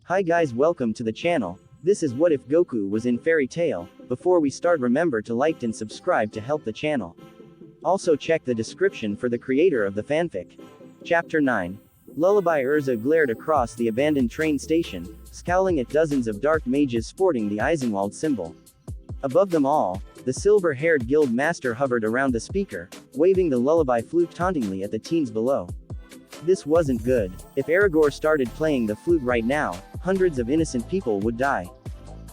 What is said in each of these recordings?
Hi guys, welcome to the channel. This is What If Goku Was in Fairy Tail. Before we start, remember to like and subscribe to help the channel. Also check the description for the creator of the fanfic. Chapter 9. Lullaby. Erza glared across the abandoned train station, scowling at dozens of dark mages sporting the Eisenwald symbol. Above them all, the silver-haired guild master hovered around the speaker, waving the lullaby flute tauntingly at the teens below. This wasn't good. If Aragorn started playing the flute right now, hundreds of innocent people would die.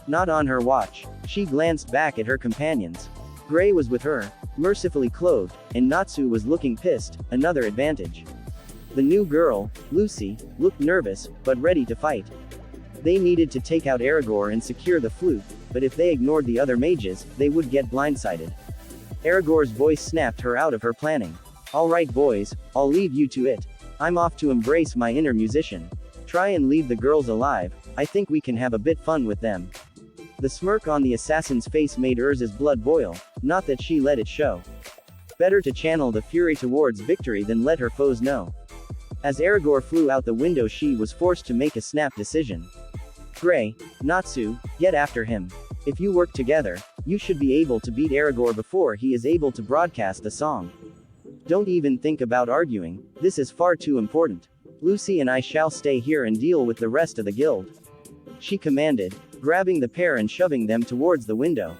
Not on her watch. She glanced back at her companions. Gray was with her, mercifully clothed, and Natsu was looking pissed, another advantage. The new girl, Lucy, looked nervous, but ready to fight. They needed to take out Aragorn and secure the flute, but if they ignored the other mages, they would get blindsided. Aragorn's voice snapped her out of her planning. Alright boys, I'll leave you to it. I'm off to embrace my inner musician. Try and leave the girls alive, I think we can have a bit fun with them. The smirk on the assassin's face made Erza's blood boil, not that she let it show. Better to channel the fury towards victory than let her foes know. As Aragorn flew out the window, she was forced to make a snap decision. Gray, Natsu, get after him. If you work together, you should be able to beat Aragorn before he is able to broadcast the song. Don't even think about arguing, this is far too important. Lucy and I shall stay here and deal with the rest of the guild. She commanded, grabbing the pair and shoving them towards the window.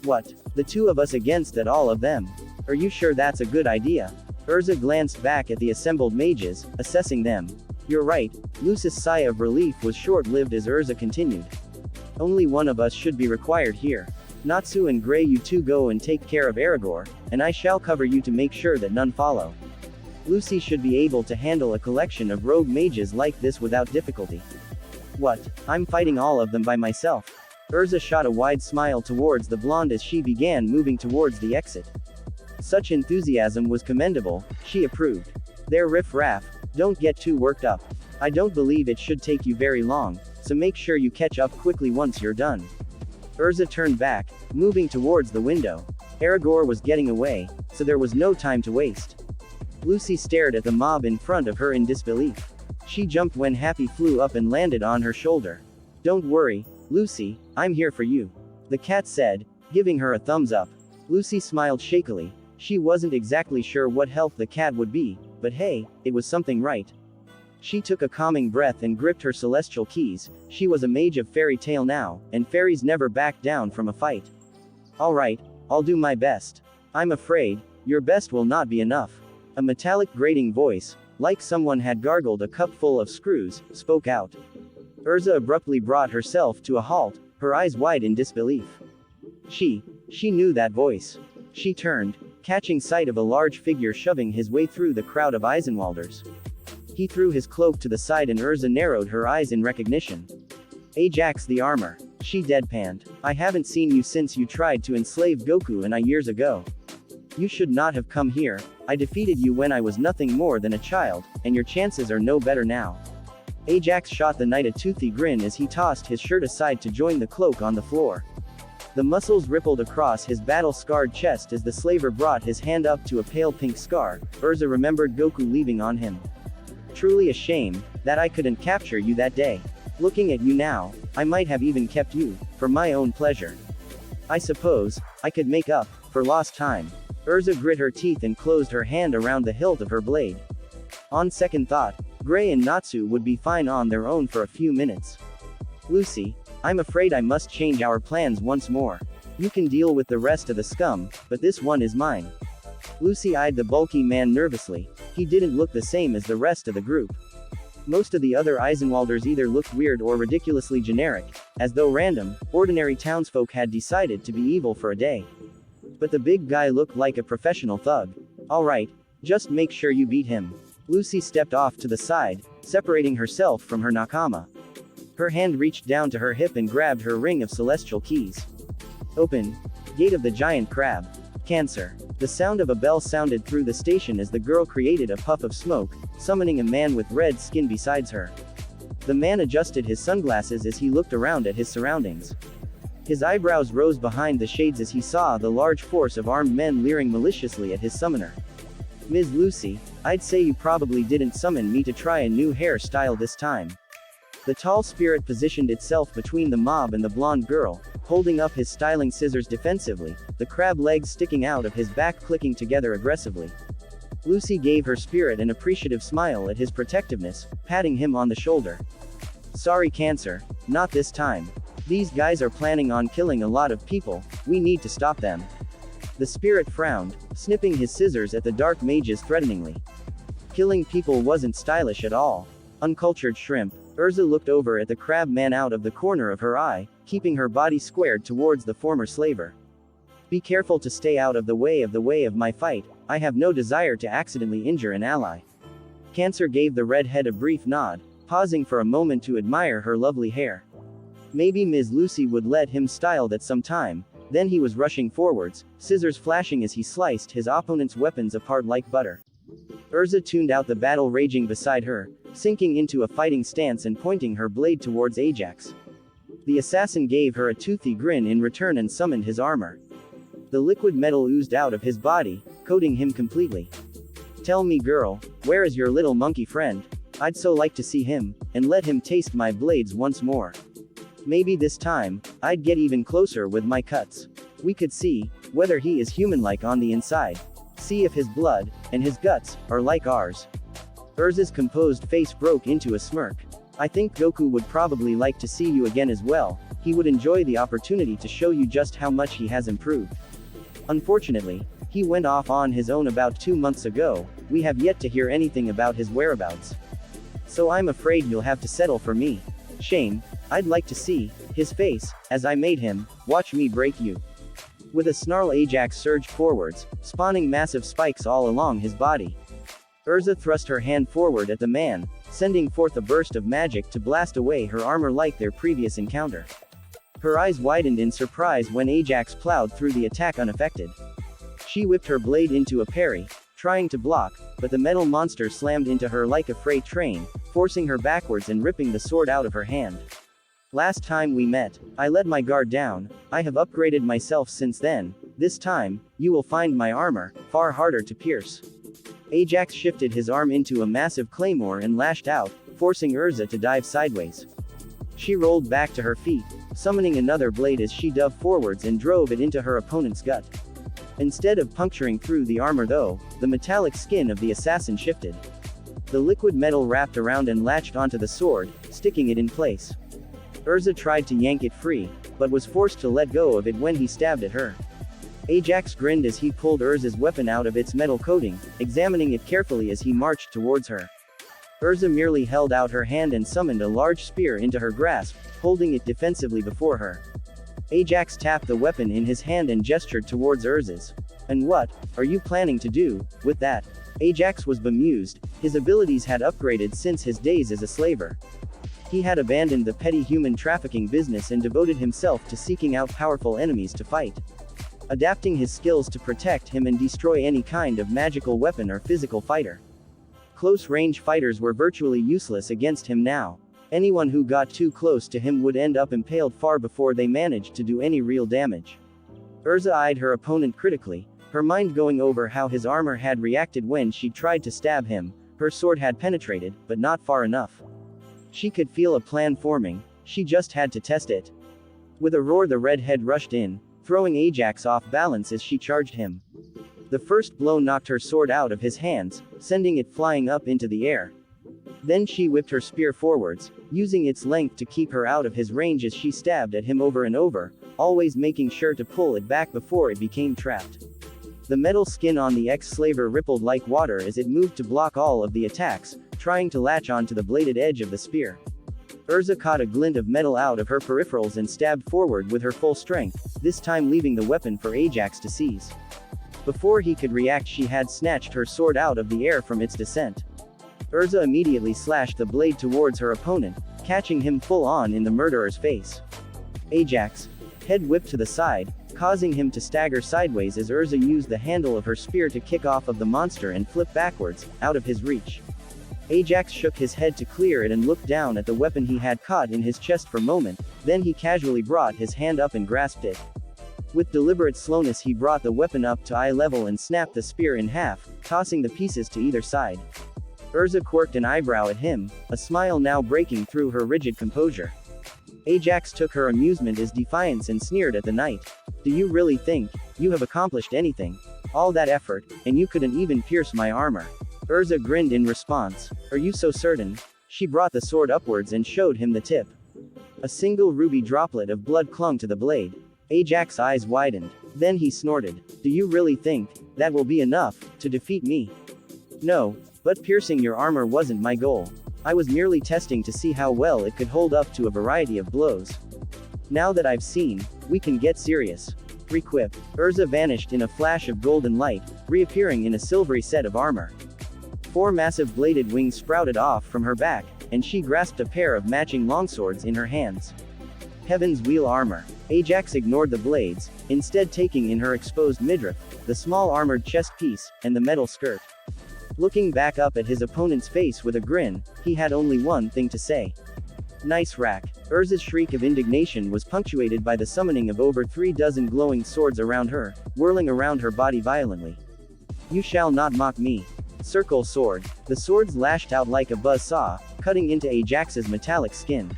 What? The two of us against that all of them? Are you sure that's a good idea? Erza glanced back at the assembled mages, assessing them. You're right. Lucy's sigh of relief was short-lived as Erza continued. Only one of us should be required here. Natsu and Gray, you two go and take care of Aragorn, and I shall cover you to make sure that none follow. Lucy should be able to handle a collection of rogue mages like this without difficulty. What? I'm fighting all of them by myself? Erza shot a wide smile towards the blonde as she began moving towards the exit. Such enthusiasm was commendable, she approved. There riff-raff, don't get too worked up. I don't believe it should take you very long, so make sure you catch up quickly once you're done. Erza turned back, moving towards the window. Aragorn was getting away, so there was no time to waste. Lucy stared at the mob in front of her in disbelief. She jumped when Happy flew up and landed on her shoulder. Don't worry, Lucy, I'm here for you. The cat said, giving her a thumbs up. Lucy smiled shakily. She wasn't exactly sure what help the cat would be, but hey, it was something right. She took a calming breath and gripped her celestial keys. She was a mage of fairy tale now, and fairies never back down from a fight. Alright, I'll do my best. I'm afraid, your best will not be enough. A metallic grating voice, like someone had gargled a cup full of screws, spoke out. Erza abruptly brought herself to a halt, her eyes wide in disbelief. She knew that voice. She turned, catching sight of a large figure shoving his way through the crowd of Eisenwalders. He threw his cloak to the side and Erza narrowed her eyes in recognition. Ajax the armor. She deadpanned. I haven't seen you since you tried to enslave Goku and I years ago. You should not have come here. I defeated you when I was nothing more than a child, and your chances are no better now. Ajax shot the knight a toothy grin as he tossed his shirt aside to join the cloak on the floor. The muscles rippled across his battle-scarred chest as the slaver brought his hand up to a pale pink scar. Erza remembered Goku leaving on him. Truly a shame that I couldn't capture you that day. Looking at you now, I might have even kept you, for my own pleasure. I suppose I could make up for lost time. Erza grit her teeth and closed her hand around the hilt of her blade. On second thought, Gray and Natsu would be fine on their own for a few minutes. Lucy, I'm afraid I must change our plans once more. You can deal with the rest of the scum, but this one is mine. Lucy eyed the bulky man nervously. He didn't look the same as the rest of the group. Most of the other Eisenwalders either looked weird or ridiculously generic, as though random, ordinary townsfolk had decided to be evil for a day. But the big guy looked like a professional thug. Alright, just make sure you beat him. Lucy stepped off to the side, separating herself from her nakama. Her hand reached down to her hip and grabbed her ring of celestial keys. Open. Gate of the giant crab. Cancer. The sound of a bell sounded through the station as the girl created a puff of smoke, summoning a man with red skin beside her. The man adjusted his sunglasses as he looked around at his surroundings. His eyebrows rose behind the shades as he saw the large force of armed men leering maliciously at his summoner. Ms. Lucy, I'd say you probably didn't summon me to try a new hairstyle this time. The tall spirit positioned itself between the mob and the blonde girl, holding up his styling scissors defensively, the crab legs sticking out of his back clicking together aggressively. Lucy gave her spirit an appreciative smile at his protectiveness, patting him on the shoulder. Sorry Cancer, not this time. These guys are planning on killing a lot of people, we need to stop them. The spirit frowned, snipping his scissors at the dark mages threateningly. Killing people wasn't stylish at all. Uncultured shrimp. Erza looked over at the crab man out of the corner of her eye, keeping her body squared towards the former slaver. Be careful to stay out of the way of my fight, I have no desire to accidentally injure an ally. Cancer gave the redhead a brief nod, pausing for a moment to admire her lovely hair. Maybe Ms. Lucy would let him style that sometime. Then he was rushing forwards, scissors flashing as he sliced his opponent's weapons apart like butter. Erza tuned out the battle raging beside her, sinking into a fighting stance and pointing her blade towards Ajax. The assassin gave her a toothy grin in return and summoned his armor. The liquid metal oozed out of his body, coating him completely. Tell me girl, where is your little monkey friend? I'd so like to see him, and let him taste my blades once more. Maybe this time, I'd get even closer with my cuts. We could see whether he is human-like on the inside. See if his blood, and his guts, are like ours. Erza's composed face broke into a smirk. I think Goku would probably like to see you again as well, he would enjoy the opportunity to show you just how much he has improved. Unfortunately, he went off on his own about 2 months ago, we have yet to hear anything about his whereabouts. So I'm afraid you'll have to settle for me. Shame, I'd like to see his face, as I made him, watch me break you. With a snarl Ajax surged forwards, spawning massive spikes all along his body. Erza thrust her hand forward at the man, sending forth a burst of magic to blast away her armor like their previous encounter. Her eyes widened in surprise when Ajax plowed through the attack unaffected. She whipped her blade into a parry, trying to block, but the metal monster slammed into her like a freight train, forcing her backwards and ripping the sword out of her hand. Last time we met, I let my guard down, I have upgraded myself since then, this time, you will find my armor, far harder to pierce. Ajax shifted his arm into a massive claymore and lashed out, forcing Erza to dive sideways. She rolled back to her feet, summoning another blade as she dove forwards and drove it into her opponent's gut. Instead of puncturing through the armor though, the metallic skin of the assassin shifted. The liquid metal wrapped around and latched onto the sword, sticking it in place. Erza tried to yank it free, but was forced to let go of it when he stabbed at her. Ajax grinned as he pulled Erza's weapon out of its metal coating, examining it carefully as he marched towards her. Erza merely held out her hand and summoned a large spear into her grasp, holding it defensively before her. Ajax tapped the weapon in his hand and gestured towards Erza's. And what are you planning to do with that? Ajax was bemused, his abilities had upgraded since his days as a slaver. He had abandoned the petty human trafficking business and devoted himself to seeking out powerful enemies to fight. Adapting his skills to protect him and destroy any kind of magical weapon or physical fighter. Close-range fighters were virtually useless against him now. Anyone who got too close to him would end up impaled far before they managed to do any real damage. Erza eyed her opponent critically, her mind going over how his armor had reacted when she tried to stab him. Her sword had penetrated, but not far enough. She could feel a plan forming, she just had to test it. With a roar the redhead rushed in, throwing Ajax off balance as she charged him. The first blow knocked her sword out of his hands, sending it flying up into the air. Then she whipped her spear forwards, using its length to keep her out of his range as she stabbed at him over and over, always making sure to pull it back before it became trapped. The metal skin on the ex-slaver rippled like water as it moved to block all of the attacks, trying to latch onto the bladed edge of the spear. Erza caught a glint of metal out of her peripherals and stabbed forward with her full strength, this time leaving the weapon for Ajax to seize. Before he could react she had snatched her sword out of the air from its descent. Erza immediately slashed the blade towards her opponent, catching him full on in the murderer's face. Ajax, head whipped to the side, causing him to stagger sideways as Erza used the handle of her spear to kick off of the monster and flip backwards, out of his reach. Ajax shook his head to clear it and looked down at the weapon he had caught in his chest for a moment, then he casually brought his hand up and grasped it. With deliberate slowness he brought the weapon up to eye level and snapped the spear in half, tossing the pieces to either side. Erza quirked an eyebrow at him, a smile now breaking through her rigid composure. Ajax took her amusement as defiance and sneered at the knight. Do you really think you have accomplished anything? All that effort, and you couldn't even pierce my armor. Erza grinned in response. Are you so certain? She brought the sword upwards and showed him the tip. A single ruby droplet of blood clung to the blade. Ajax's eyes widened. Then he snorted. Do you really think that will be enough to defeat me? No, but piercing your armor wasn't my goal. I was merely testing to see how well it could hold up to a variety of blows. Now that I've seen, we can get serious. Requip. Erza vanished in a flash of golden light, reappearing in a silvery set of armor. 4 massive bladed wings sprouted off from her back, and she grasped a pair of matching longswords in her hands. Heaven's wheel armor. Ajax ignored the blades, instead taking in her exposed midriff, the small armored chest piece, and the metal skirt. Looking back up at his opponent's face with a grin, he had only one thing to say. Nice rack. Erza's shriek of indignation was punctuated by the summoning of over 3 dozen glowing swords around her, whirling around her body violently. You shall not mock me. Circle sword. The swords lashed out like a buzzsaw, cutting into Ajax's metallic skin.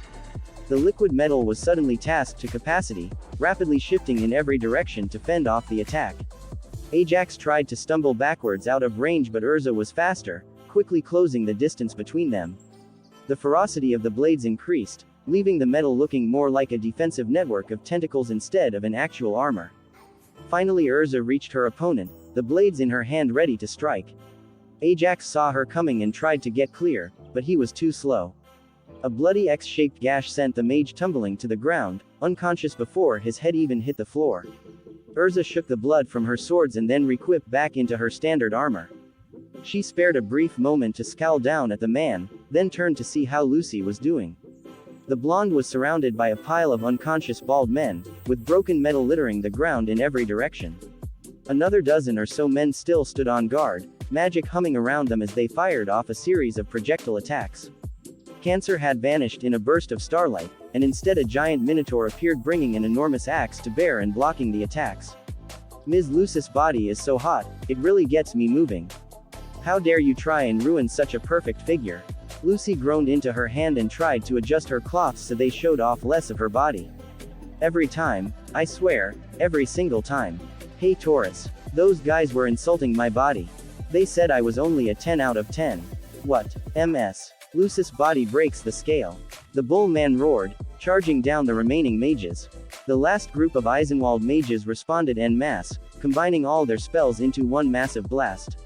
The liquid metal was suddenly tasked to capacity, rapidly shifting in every direction to fend off the attack. Ajax tried to stumble backwards out of range, but Erza was faster, quickly closing the distance between them. The ferocity of the blades increased, leaving the metal looking more like a defensive network of tentacles instead of an actual armor. Finally Erza reached her opponent, the blades in her hand ready to strike. Ajax saw her coming and tried to get clear, but he was too slow. A bloody X-shaped gash sent the mage tumbling to the ground, unconscious before his head even hit the floor. Erza shook the blood from her swords and then requipped back into her standard armor. She spared a brief moment to scowl down at the man, then turned to see how Lucy was doing. The blonde was surrounded by a pile of unconscious bald men, with broken metal littering the ground in every direction. Another dozen or so men still stood on guard, magic humming around them as they fired off a series of projectile attacks. Cancer had vanished in a burst of starlight, and instead a giant minotaur appeared bringing an enormous axe to bear and blocking the attacks. Ms. Lucis' body is so hot, it really gets me moving. How dare you try and ruin such a perfect figure? Lucy groaned into her hand and tried to adjust her cloths so they showed off less of her body. Every time, I swear, every single time. Hey Taurus, those guys were insulting my body. They said I was only a 10 out of 10. What? MS. Lucis' body breaks the scale. The bull man roared, charging down the remaining mages. The last group of Eisenwald mages responded en masse, combining all their spells into one massive blast.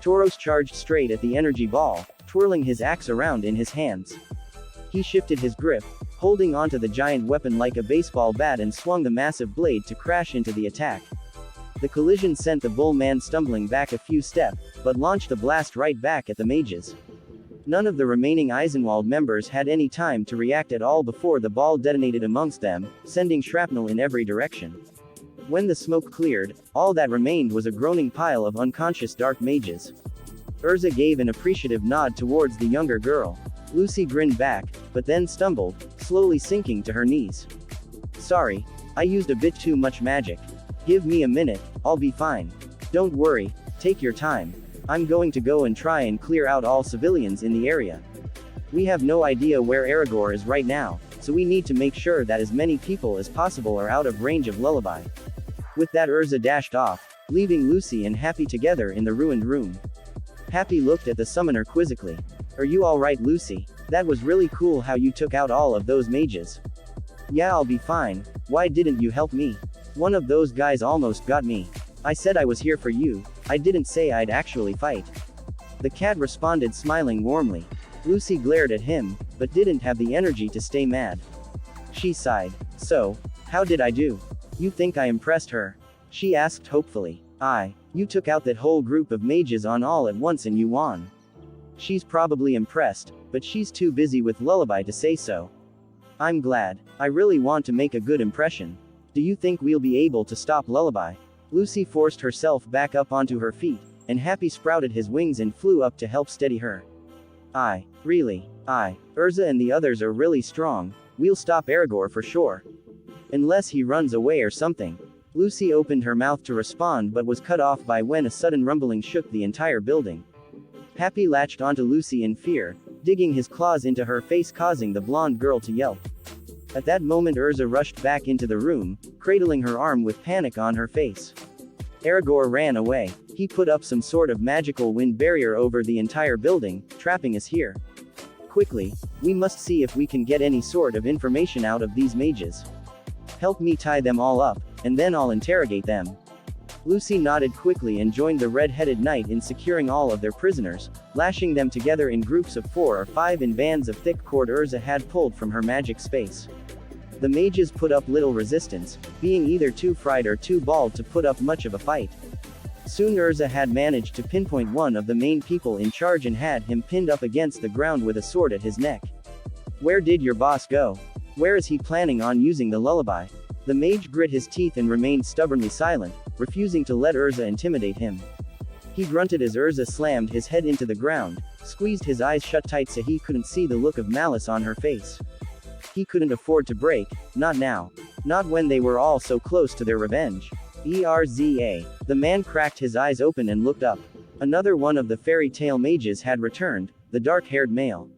Taurus charged straight at the energy ball, twirling his axe around in his hands. He shifted his grip, holding onto the giant weapon like a baseball bat and swung the massive blade to crash into the attack. The collision sent the bull man stumbling back a few steps, but launched the blast right back at the mages. None of the remaining Eisenwald members had any time to react at all before the ball detonated amongst them, sending shrapnel in every direction. When the smoke cleared, all that remained was a groaning pile of unconscious dark mages. Erza gave an appreciative nod towards the younger girl. Lucy grinned back, but then stumbled, slowly sinking to her knees. Sorry, I used a bit too much magic. Give me a minute, I'll be fine. Don't worry, take your time. I'm going to go and try and clear out all civilians in the area. We have no idea where Aragorn is right now, so we need to make sure that as many people as possible are out of range of Lullaby. With that Erza dashed off, leaving Lucy and Happy together in the ruined room. Happy looked at the summoner quizzically. Are you alright, Lucy? That was really cool how you took out all of those mages. Yeah, I'll be fine. Why didn't you help me? One of those guys almost got me. I said I was here for you, I didn't say I'd actually fight. The cat responded, smiling warmly. Lucy glared at him, but didn't have the energy to stay mad. She sighed. So, how did I do? You think I impressed her? She asked hopefully. You took out that whole group of mages on all at once and you won. She's probably impressed, but she's too busy with Lullaby to say so. I'm glad. I really want to make a good impression. Do you think we'll be able to stop Lullaby? Lucy forced herself back up onto her feet, and Happy sprouted his wings and flew up to help steady her. Really? Erza and the others are really strong. We'll stop Aragorn for sure. Unless he runs away or something. Lucy opened her mouth to respond but was cut off by when a sudden rumbling shook the entire building. Happy latched onto Lucy in fear, digging his claws into her face, causing the blonde girl to yelp. At that moment Erza rushed back into the room, cradling her arm with panic on her face. Aragorn ran away. He put up some sort of magical wind barrier over the entire building, trapping us here. Quickly, we must see if we can get any sort of information out of these mages. Help me tie them all up, and then I'll interrogate them. Lucy nodded quickly and joined the red-headed knight in securing all of their prisoners, lashing them together in groups of 4 or 5 in bands of thick cord Erza had pulled from her magic space. The mages put up little resistance, being either too fried or too bald to put up much of a fight. Soon Erza had managed to pinpoint one of the main people in charge and had him pinned up against the ground with a sword at his neck. Where did your boss go? Where is he planning on using the lullaby? The mage grit his teeth and remained stubbornly silent, refusing to let Erza intimidate him. He grunted as Erza slammed his head into the ground, squeezed his eyes shut tight so he couldn't see the look of malice on her face. He couldn't afford to break, not now. Not when they were all so close to their revenge. Erza. The man cracked his eyes open and looked up. Another one of the fairy tale mages had returned, the dark-haired male.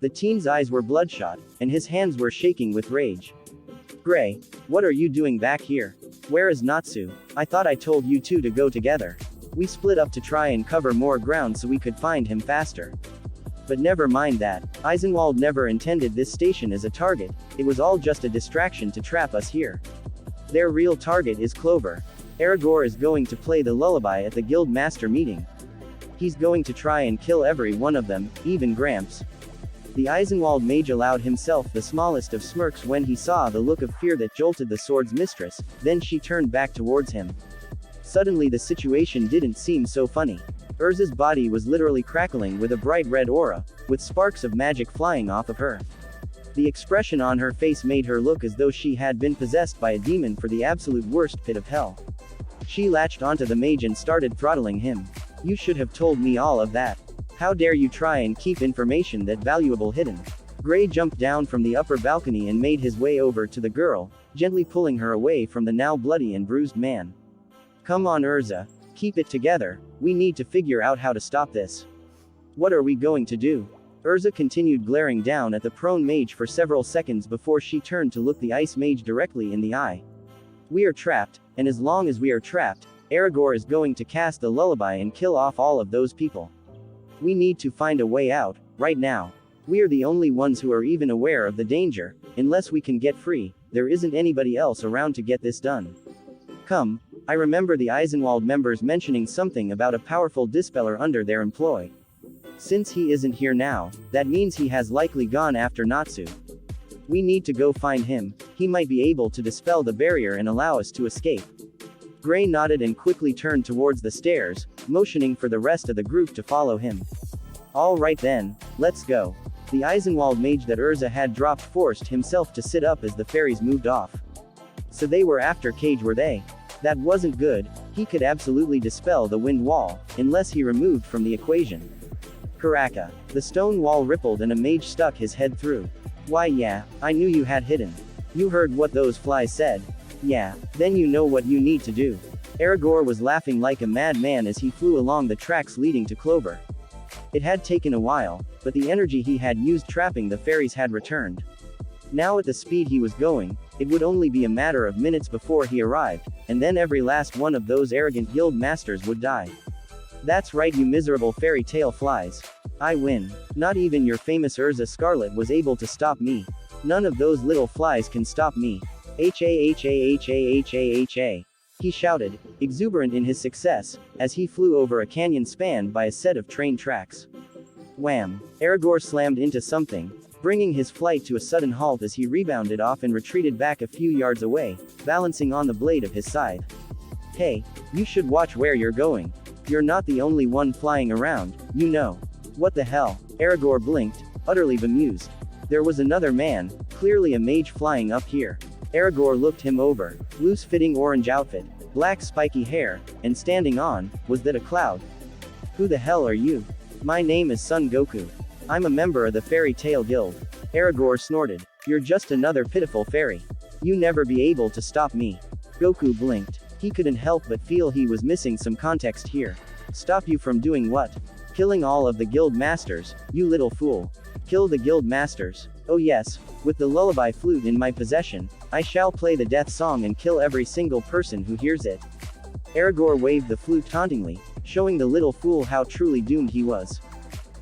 The teen's eyes were bloodshot, and his hands were shaking with rage. Gray, what are you doing back here? Where is Natsu? I thought I told you two to go together. We split up to try and cover more ground so we could find him faster. But never mind that. Eisenwald never intended this station as a target, it was all just a distraction to trap us here. Their real target is Clover. Aragorn is going to play the lullaby at the guild master meeting. He's going to try and kill every one of them, even Gramps. The Eisenwald mage allowed himself the smallest of smirks when he saw the look of fear that jolted the sword's mistress, then she turned back towards him. Suddenly the situation didn't seem so funny. Erza's body was literally crackling with a bright red aura, with sparks of magic flying off of her. The expression on her face made her look as though she had been possessed by a demon for the absolute worst pit of hell. She latched onto the mage and started throttling him. You should have told me all of that. How dare you try and keep information that valuable hidden? Gray jumped down from the upper balcony and made his way over to the girl, gently pulling her away from the now bloody and bruised man. Come on Erza. Keep it together, we need to figure out how to stop this. What are we going to do? Erza continued glaring down at the prone mage for several seconds before she turned to look the ice mage directly in the eye. We are trapped, and as long as we are trapped, Aragorn is going to cast the lullaby and kill off all of those people. We need to find a way out, right now. We are the only ones who are even aware of the danger. Unless we can get free, there isn't anybody else around to get this done. Come, I remember the Eisenwald members mentioning something about a powerful dispeller under their employ. Since he isn't here now, that means he has likely gone after Natsu. We need to go find him, he might be able to dispel the barrier and allow us to escape. Gray nodded and quickly turned towards the stairs, motioning for the rest of the group to follow him. All right then, let's go. The Eisenwald mage that Erza had dropped forced himself to sit up as the fairies moved off. So they were after Cage, were they? That wasn't good. He could absolutely dispel the wind wall, unless he removed from the equation. Karaka. The stone wall rippled and a mage stuck his head through. Why yeah, I knew you had hidden. You heard what those flies said. Yeah, then you know what you need to do. Aragorn was laughing like a madman as he flew along the tracks leading to Clover. It had taken a while, but the energy he had used trapping the fairies had returned. Now at the speed he was going, it would only be a matter of minutes before he arrived, and then every last one of those arrogant guild masters would die. That's right, you miserable fairy tale flies. I win. Not even your famous Erza Scarlet was able to stop me. None of those little flies can stop me. Ha-ha-ha-ha-ha-ha. He shouted, exuberant in his success, as he flew over a canyon spanned by a set of train tracks. Wham! Aragorn slammed into something, bringing his flight to a sudden halt as he rebounded off and retreated back a few yards away, balancing on the blade of his scythe. Hey, you should watch where you're going. You're not the only one flying around, you know. What the hell? Aragorn blinked, utterly bemused. There was another man, clearly a mage flying up here. Aragorn looked him over, loose-fitting orange outfit, black spiky hair, and standing on, was that a cloud? Who the hell are you? My name is Son Goku. I'm a member of the Fairy Tale Guild. Aragorn snorted. You're just another pitiful fairy. You never be able to stop me. Goku blinked. He couldn't help but feel he was missing some context here. Stop you from doing what? Killing all of the guild masters, you little fool. Kill the guild masters. Oh yes, with the lullaby flute in my possession, I shall play the death song and kill every single person who hears it. Erza waved the flute tauntingly, showing the little fool how truly doomed he was.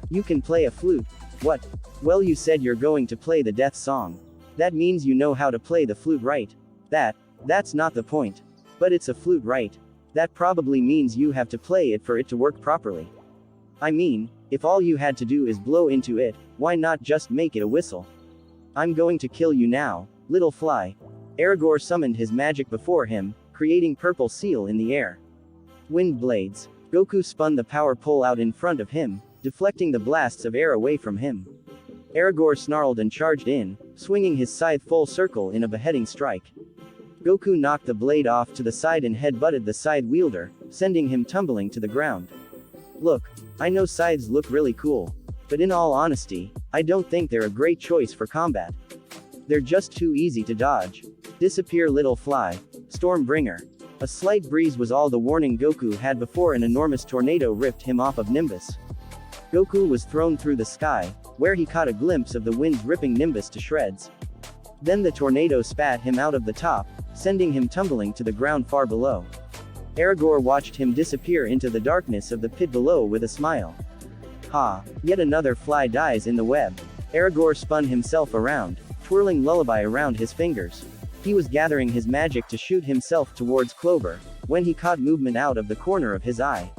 You can play a flute? What? Well, you said you're going to play the death song. That means you know how to play the flute, right? That's not the point. But it's a flute, right? That probably means you have to play it for it to work properly. I mean, if all you had to do is blow into it, why not just make it a whistle? I'm going to kill you now, little fly. Erza summoned his magic before him, creating purple seal in the air. Wind blades. Goku spun the power pole out in front of him, deflecting the blasts of air away from him. Erza snarled and charged in, swinging his scythe full circle in a beheading strike. Goku knocked the blade off to the side and headbutted the scythe wielder, sending him tumbling to the ground. Look, I know scythes look really cool, but in all honesty, I don't think they're a great choice for combat. They're just too easy to dodge. Disappear, little fly. Stormbringer. A slight breeze was all the warning Goku had before an enormous tornado ripped him off of Nimbus. Goku was thrown through the sky, where he caught a glimpse of the winds ripping Nimbus to shreds. Then the tornado spat him out of the top, sending him tumbling to the ground far below. Erza watched him disappear into the darkness of the pit below with a smile. Ha! Yet another fly dies in the web. Erza spun himself around, twirling Lullaby around his fingers. He was gathering his magic to shoot himself towards Clover, when he caught movement out of the corner of his eye.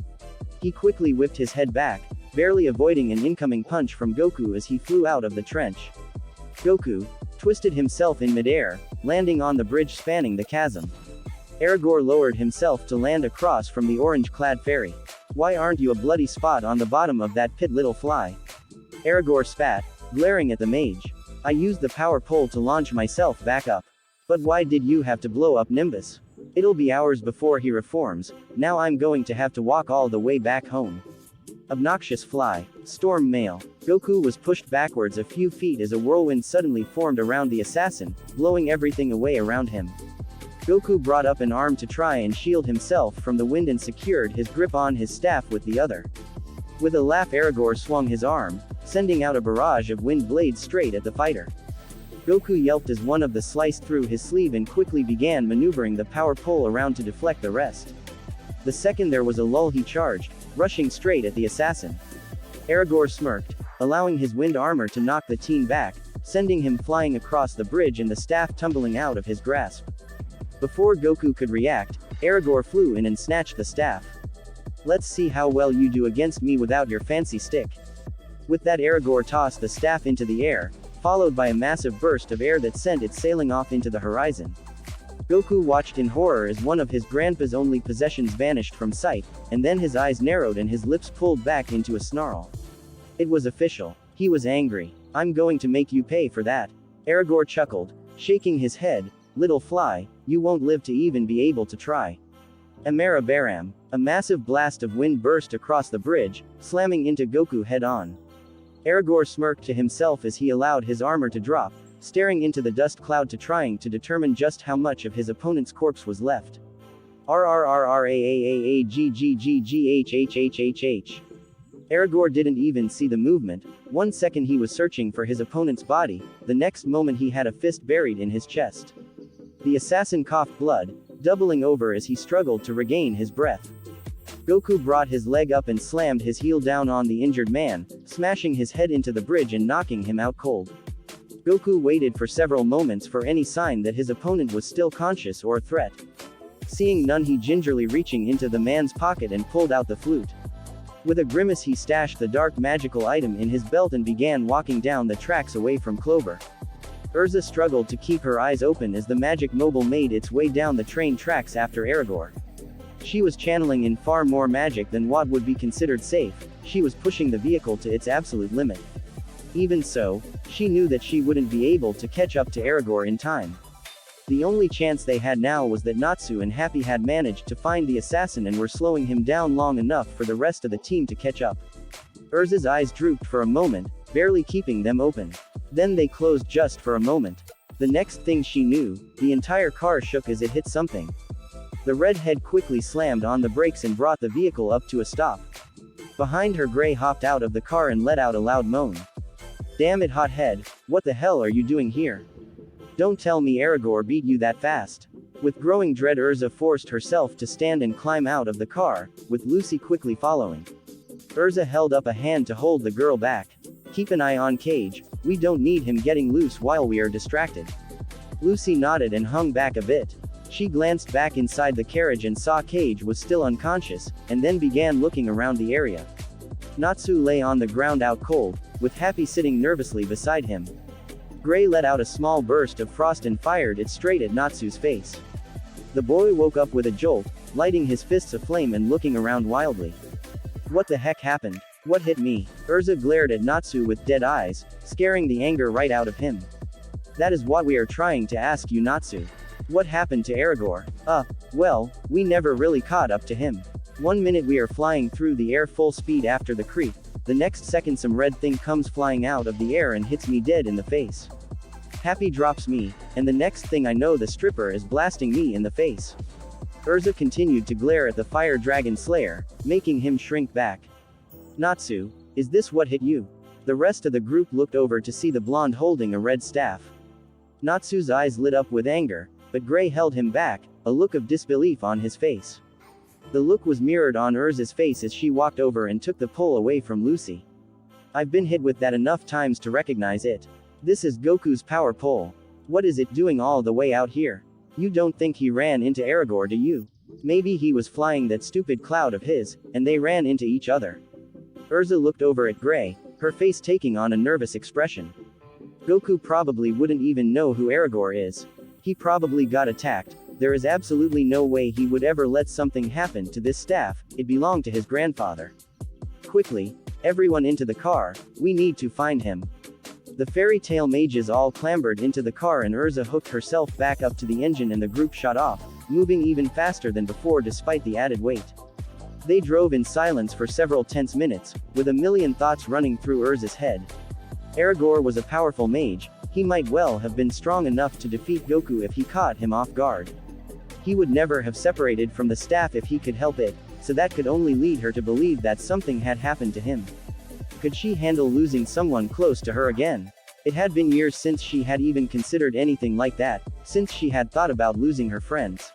He quickly whipped his head back, barely avoiding an incoming punch from Goku as he flew out of the trench. Goku twisted himself in midair, landing on the bridge spanning the chasm. Erza lowered himself to land across from the orange-clad ferry. Why aren't you a bloody spot on the bottom of that pit, little fly? Erza spat, glaring at the mage. I used the power pole to launch myself back up. But why did you have to blow up Nimbus? It'll be hours before he reforms, now I'm going to have to walk all the way back home. Obnoxious fly. Storm male. Goku was pushed backwards a few feet as a whirlwind suddenly formed around the assassin, blowing everything away around him. Goku brought up an arm to try and shield himself from the wind and secured his grip on his staff with the other. With a laugh, Erza swung his arm, sending out a barrage of wind blades straight at the fighter. Goku yelped as one of them sliced through his sleeve and quickly began maneuvering the power pole around to deflect the rest. The second there was a lull, he charged, rushing straight at the assassin. Erza smirked, allowing his wind armor to knock the teen back, sending him flying across the bridge and the staff tumbling out of his grasp. Before Goku could react, Erza flew in and snatched the staff. Let's see how well you do against me without your fancy stick. With that, Erza tossed the staff into the air, followed by a massive burst of air that sent it sailing off into the horizon. Goku watched in horror as one of his grandpa's only possessions vanished from sight, and then his eyes narrowed and his lips pulled back into a snarl. It was official. He was angry. I'm going to make you pay for that. Erza chuckled, shaking his head. Little fly, you won't live to even be able to try. Amara Baram. A massive blast of wind burst across the bridge, slamming into Goku head-on. Erza smirked to himself as he allowed his armor to drop, staring into the dust cloud to trying to determine just how much of his opponent's corpse was left. RRRRAAAAGGGGHHHHH. Erza didn't even see the movement. 1 second he was searching for his opponent's body, the next moment he had a fist buried in his chest. The assassin coughed blood, doubling over as he struggled to regain his breath. Goku brought his leg up and slammed his heel down on the injured man, smashing his head into the bridge and knocking him out cold. Goku waited for several moments for any sign that his opponent was still conscious or a threat. Seeing none, he gingerly reaching into the man's pocket and pulled out the flute. With a grimace, he stashed the dark magical item in his belt and began walking down the tracks away from Clover. Erza struggled to keep her eyes open as the magic mobile made its way down the train tracks after Erza. She was channeling in far more magic than what would be considered safe. She was pushing the vehicle to its absolute limit. Even so, she knew that she wouldn't be able to catch up to Erza in time. The only chance they had now was that Natsu and Happy had managed to find the assassin and were slowing him down long enough for the rest of the team to catch up. Erza's eyes drooped for a moment, barely keeping them open. Then they closed just for a moment. The next thing she knew, the entire car shook as it hit something. The redhead quickly slammed on the brakes and brought the vehicle up to a stop. Behind her, Gray hopped out of the car and let out a loud moan. Damn it, hothead, what the hell are you doing here? Don't tell me Aragorn beat you that fast. With growing dread, Erza forced herself to stand and climb out of the car, with Lucy quickly following. Erza held up a hand to hold the girl back. Keep an eye on Cage, we don't need him getting loose while we are distracted. Lucy nodded and hung back a bit. She glanced back inside the carriage and saw Cage was still unconscious, and then began looking around the area. Natsu lay on the ground out cold, with Happy sitting nervously beside him. Gray let out a small burst of frost and fired it straight at Natsu's face. The boy woke up with a jolt, lighting his fists aflame and looking around wildly. What the heck happened? What hit me? Erza glared at Natsu with dead eyes, scaring the anger right out of him. That is what we are trying to ask you, Natsu. What happened to Aragorn? Well, we never really caught up to him. 1 minute we are flying through the air full speed after the creep, the next second some red thing comes flying out of the air and hits me dead in the face. Happy drops me, and the next thing I know the stripper is blasting me in the face. Erza continued to glare at the fire dragon slayer, making him shrink back. Natsu, is this what hit you? The rest of the group looked over to see the blonde holding a red staff. Natsu's eyes lit up with anger, but Gray held him back, a look of disbelief on his face. The look was mirrored on Erza's face as she walked over and took the pole away from Lucy. I've been hit with that enough times to recognize it. This is Goku's power pole. What is it doing all the way out here? You don't think he ran into Aragorn, do you? Maybe he was flying that stupid cloud of his, and they ran into each other. Erza looked over at Gray, her face taking on a nervous expression. Goku probably wouldn't even know who Aragorn is. He probably got attacked. There is absolutely no way he would ever let something happen to this staff, it belonged to his grandfather. Quickly, everyone into the car, we need to find him. The fairy tale mages all clambered into the car and Erza hooked herself back up to the engine and the group shot off, moving even faster than before despite the added weight. They drove in silence for several tense minutes, with a million thoughts running through Erza's head. Aragorn was a powerful mage, he might well have been strong enough to defeat Goku if he caught him off guard. He would never have separated from the staff if he could help it, so that could only lead her to believe that something had happened to him. Could she handle losing someone close to her again? It had been years since she had even considered anything like that, since she had thought about losing her friends.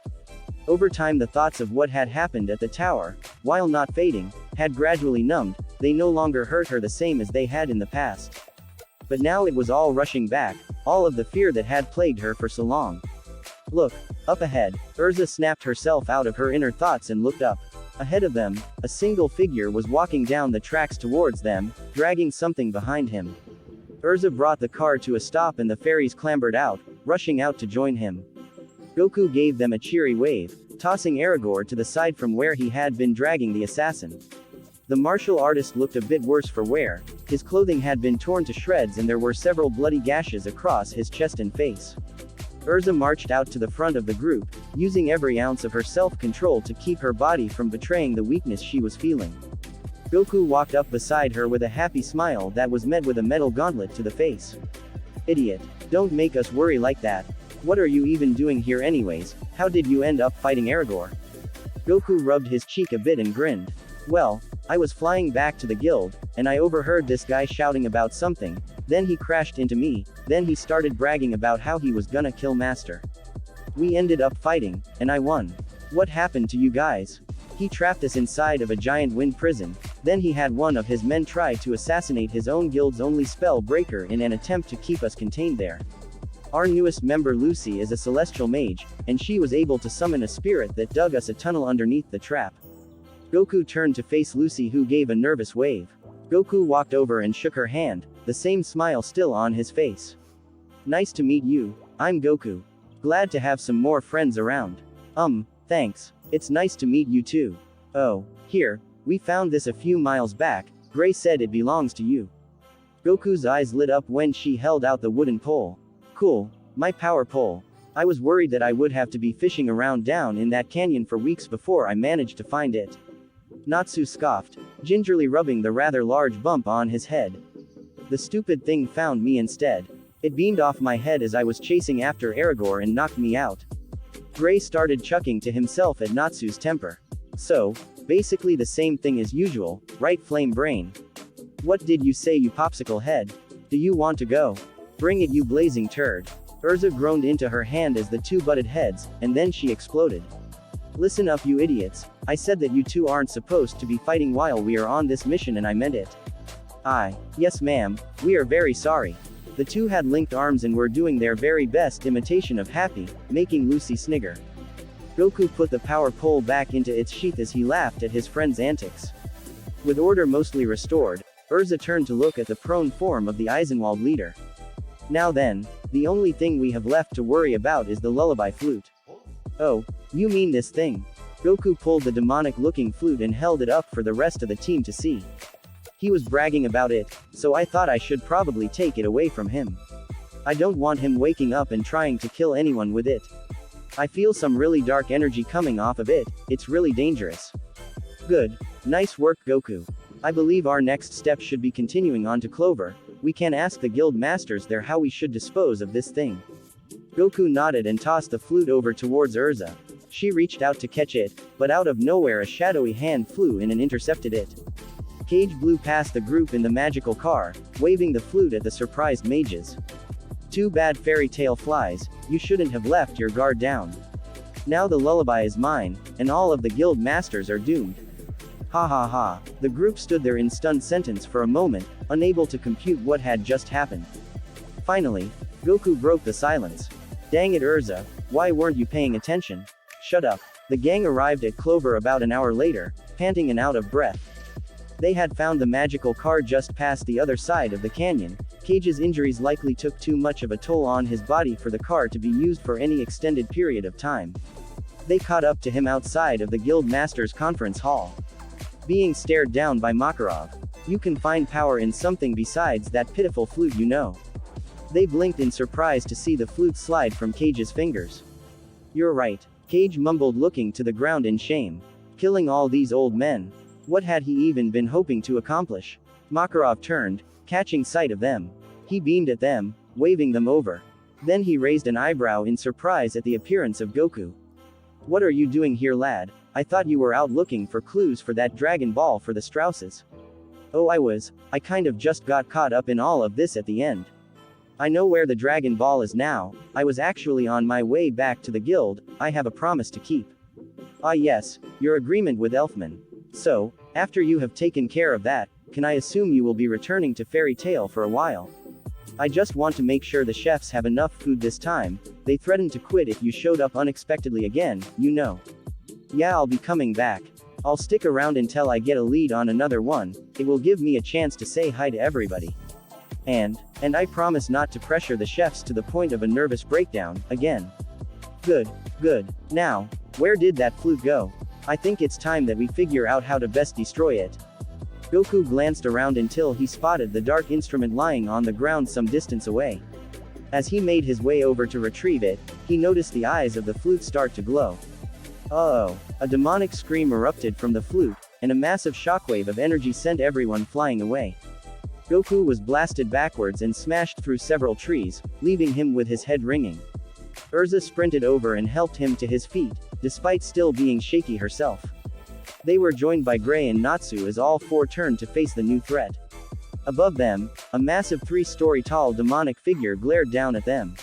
Over time the thoughts of what had happened at the tower, while not fading, had gradually numbed, they no longer hurt her the same as they had in the past. But now it was all rushing back, all of the fear that had plagued her for so long. Look, up ahead, Erza snapped herself out of her inner thoughts and looked up. Ahead of them, a single figure was walking down the tracks towards them, dragging something behind him. Erza brought the car to a stop and the fairies clambered out, rushing out to join him. Goku gave them a cheery wave, tossing Aragorn to the side from where he had been dragging the assassin. The martial artist looked a bit worse for wear, his clothing had been torn to shreds and there were several bloody gashes across his chest and face. Erza marched out to the front of the group, using every ounce of her self-control to keep her body from betraying the weakness she was feeling. Goku walked up beside her with a happy smile that was met with a metal gauntlet to the face. Idiot. Don't make us worry like that. What are you even doing here anyways? How did you end up fighting Aragorn? Goku rubbed his cheek a bit and grinned. Well, I was flying back to the guild, and I overheard this guy shouting about something, then he crashed into me, then he started bragging about how he was gonna kill Master. We ended up fighting, and I won. What happened to you guys? He trapped us inside of a giant wind prison, then he had one of his men try to assassinate his own guild's only spell breaker in an attempt to keep us contained there. Our newest member Lucy is a celestial mage, and she was able to summon a spirit that dug us a tunnel underneath the trap. Goku turned to face Lucy who gave a nervous wave. Goku walked over and shook her hand, the same smile still on his face. Nice to meet you, I'm Goku. Glad to have some more friends around. Thanks. It's nice to meet you too. Oh, here, we found this a few miles back, Gray said it belongs to you. Goku's eyes lit up when she held out the wooden pole. Cool, my power pole. I was worried that I would have to be fishing around down in that canyon for weeks before I managed to find it. Natsu scoffed, gingerly rubbing the rather large bump on his head. The stupid thing found me instead. It beamed off my head as I was chasing after Aragorn and knocked me out. Gray started chuckling to himself at Natsu's temper. So, basically the same thing as usual, right flame brain? What did you say, you popsicle head? Do you want to go? Bring it, you blazing turd. Erza groaned into her hand as the two butted heads, and then she exploded. Listen up, you idiots. I said that you two aren't supposed to be fighting while we are on this mission, and I meant it. Yes ma'am, we are very sorry. The two had linked arms and were doing their very best imitation of happy, making Lucy snigger. Goku put the power pole back into its sheath as he laughed at his friend's antics. With order mostly restored, Erza turned to look at the prone form of the Eisenwald leader. Now then, the only thing we have left to worry about is the lullaby flute. Oh, you mean this thing? Goku pulled the demonic-looking flute and held it up for the rest of the team to see. He was bragging about it, so I thought I should probably take it away from him. I don't want him waking up and trying to kill anyone with it. I feel some really dark energy coming off of it, it's really dangerous. Good. Nice work, Goku. I believe our next step should be continuing on to Clover. We can ask the guild masters there how we should dispose of this thing. Goku nodded and tossed the flute over towards Erza. She reached out to catch it, but out of nowhere a shadowy hand flew in and intercepted it. Cage blew past the group in the magical car, waving the flute at the surprised mages. Too bad, fairy tale flies, you shouldn't have left your guard down. Now the lullaby is mine, and all of the guild masters are doomed. Ha ha ha. The group stood there in stunned sentence for a moment, unable to compute what had just happened. Finally, Goku broke the silence. Dang it, Erza, why weren't you paying attention? Shut up. The gang arrived at Clover about an hour later, panting and out of breath. They had found the magical car just past the other side of the canyon. Cage's injuries likely took too much of a toll on his body for the car to be used for any extended period of time. They caught up to him outside of the Guild Masters Conference Hall. Being stared down by Makarov. You can find power in something besides that pitiful flute, you know. They blinked in surprise to see the flute slide from Cage's fingers. You're right, Cage mumbled, looking to the ground in shame. Killing all these old men. What had he even been hoping to accomplish? Makarov turned, catching sight of them. He beamed at them, waving them over. Then he raised an eyebrow in surprise at the appearance of Goku. What are you doing here, lad? I thought you were out looking for clues for that Dragon Ball for the Strausses. Oh, I kind of just got caught up in all of this at the end. I know where the Dragon Ball is now. I was actually on my way back to the guild. I have a promise to keep. Ah yes, your agreement with Elfman. So, after you have taken care of that, can I assume you will be returning to Fairy Tail for a while? I just want to make sure the chefs have enough food this time. They threatened to quit if you showed up unexpectedly again, you know. Yeah, I'll be coming back. I'll stick around until I get a lead on another one. It will give me a chance to say hi to everybody. And I promise not to pressure the chefs to the point of a nervous breakdown, again. Good. Now, where did that flute go? I think it's time that we figure out how to best destroy it. Goku glanced around until he spotted the dark instrument lying on the ground some distance away. As he made his way over to retrieve it, he noticed the eyes of the flute start to glow. Uh-oh. A demonic scream erupted from the flute, and a massive shockwave of energy sent everyone flying away. Goku was blasted backwards and smashed through several trees, leaving him with his head ringing. Erza sprinted over and helped him to his feet, despite still being shaky herself. They were joined by Gray and Natsu as all four turned to face the new threat. Above them, a massive 3-story tall demonic figure glared down at them.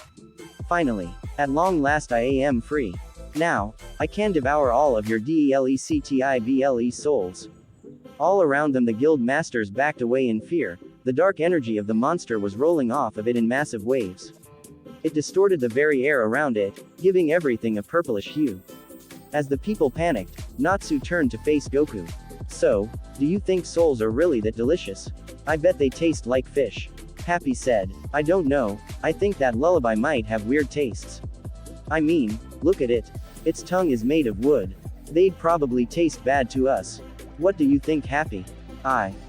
Finally, at long last I am free. Now, I can devour all of your DELECTIBLE souls. All around them the guild masters backed away in fear. The dark energy of the monster was rolling off of it in massive waves. It distorted the very air around it, giving everything a purplish hue. As the people panicked, Natsu turned to face Goku. So, do you think souls are really that delicious? I bet they taste like fish. Happy said, I don't know, I think that lullaby might have weird tastes. I mean, look at it. Its tongue is made of wood. They'd probably taste bad to us. What do you think, Happy?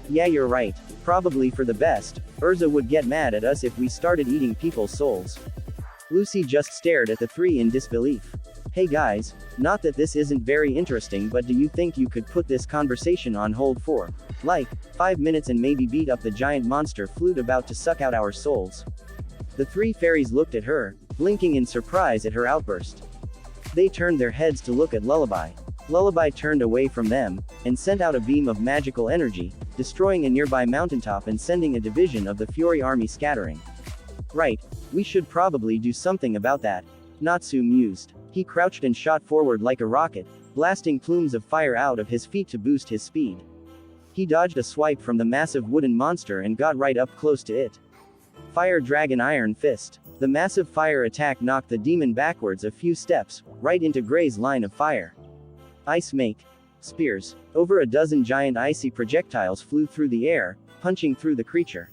Yeah, you're right. Probably for the best. Erza would get mad at us if we started eating people's souls. Lucy just stared at the three in disbelief. Hey guys, not that this isn't very interesting, but do you think you could put this conversation on hold for, like, 5 minutes and maybe beat up the giant monster flute about to suck out our souls? The three fairies looked at her, blinking in surprise at her outburst. They turned their heads to look at Lullaby. Lullaby turned away from them, and sent out a beam of magical energy, destroying a nearby mountaintop and sending a division of the Fury army scattering. Right, we should probably do something about that, Natsu mused. He crouched and shot forward like a rocket, blasting plumes of fire out of his feet to boost his speed. He dodged a swipe from the massive wooden monster and got right up close to it. Fire Dragon Iron Fist. The massive fire attack knocked the demon backwards a few steps, right into Gray's line of fire. Ice Make. Spears. Over a dozen giant icy projectiles flew through the air, punching through the creature.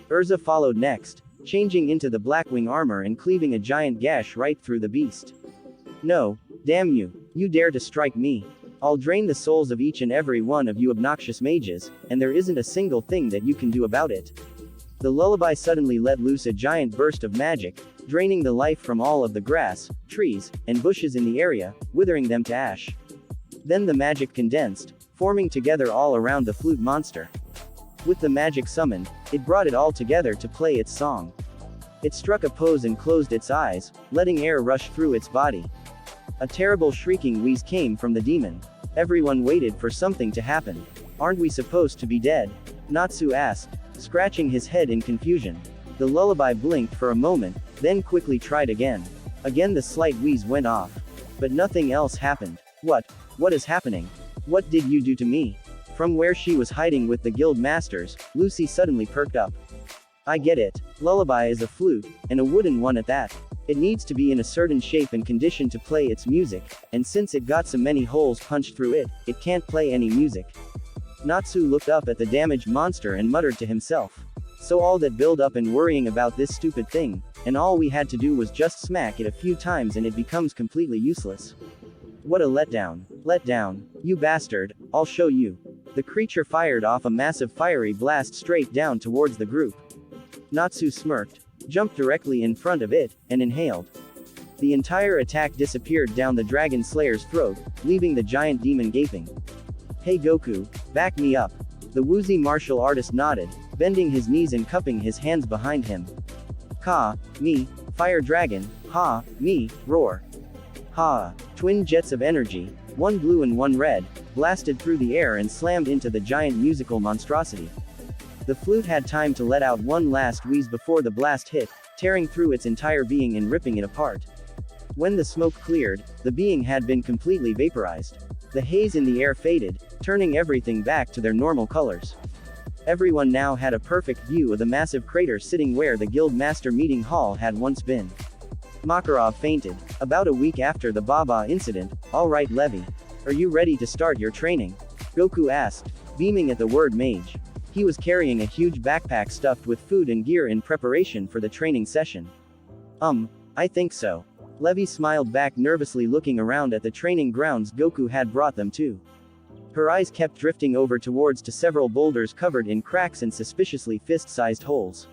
Erza followed next, changing into the Blackwing armor and cleaving a giant gash right through the beast. No, damn you, you dare to strike me. I'll drain the souls of each and every one of you obnoxious mages, and there isn't a single thing that you can do about it. The Lullaby suddenly let loose a giant burst of magic, draining the life from all of the grass, trees, and bushes in the area, withering them to ash. Then the magic condensed, forming together all around the flute monster. With the magic summoned, it brought it all together to play its song. It struck a pose and closed its eyes, letting air rush through its body. A terrible shrieking wheeze came from the demon. Everyone waited for something to happen. Aren't we supposed to be dead? Natsu asked, scratching his head in confusion. The Lullaby blinked for a moment, then quickly tried again. Again the slight wheeze went off. But nothing else happened. What is happening? What did you do to me? From where she was hiding with the guild masters, Lucy suddenly perked up. I get it. Lullaby is a flute, and a wooden one at that. It needs to be in a certain shape and condition to play its music, and since it got so many holes punched through it, it can't play any music. Natsu looked up at the damaged monster and muttered to himself. So all that build up and worrying about this stupid thing, and all we had to do was just smack it a few times and it becomes completely useless. What a letdown. Letdown. You bastard, I'll show you. The creature fired off a massive fiery blast straight down towards the group. Natsu smirked, jumped directly in front of it, and inhaled. The entire attack disappeared down the Dragon Slayer's throat, leaving the giant demon gaping. Hey Goku, back me up. The woozy martial artist nodded, bending his knees and cupping his hands behind him. Ka, me, fire dragon, ha, me, roar. Ha, twin jets of energy, one blue and one red, blasted through the air and slammed into the giant musical monstrosity. The flute had time to let out one last wheeze before the blast hit, tearing through its entire being and ripping it apart. When the smoke cleared, the being had been completely vaporized. The haze in the air faded, turning everything back to their normal colors. Everyone now had a perfect view of the massive crater sitting where the guild master meeting hall had once been. Makarov fainted. About a week after the Baba incident. All right Levy. Are you ready to start your training? Goku asked, beaming at the word mage. He was carrying a huge backpack stuffed with food and gear in preparation for the training session. I think so. Levy smiled back nervously looking around at the training grounds Goku had brought them to. Her eyes kept drifting over towards to several boulders covered in cracks and suspiciously fist-sized holes.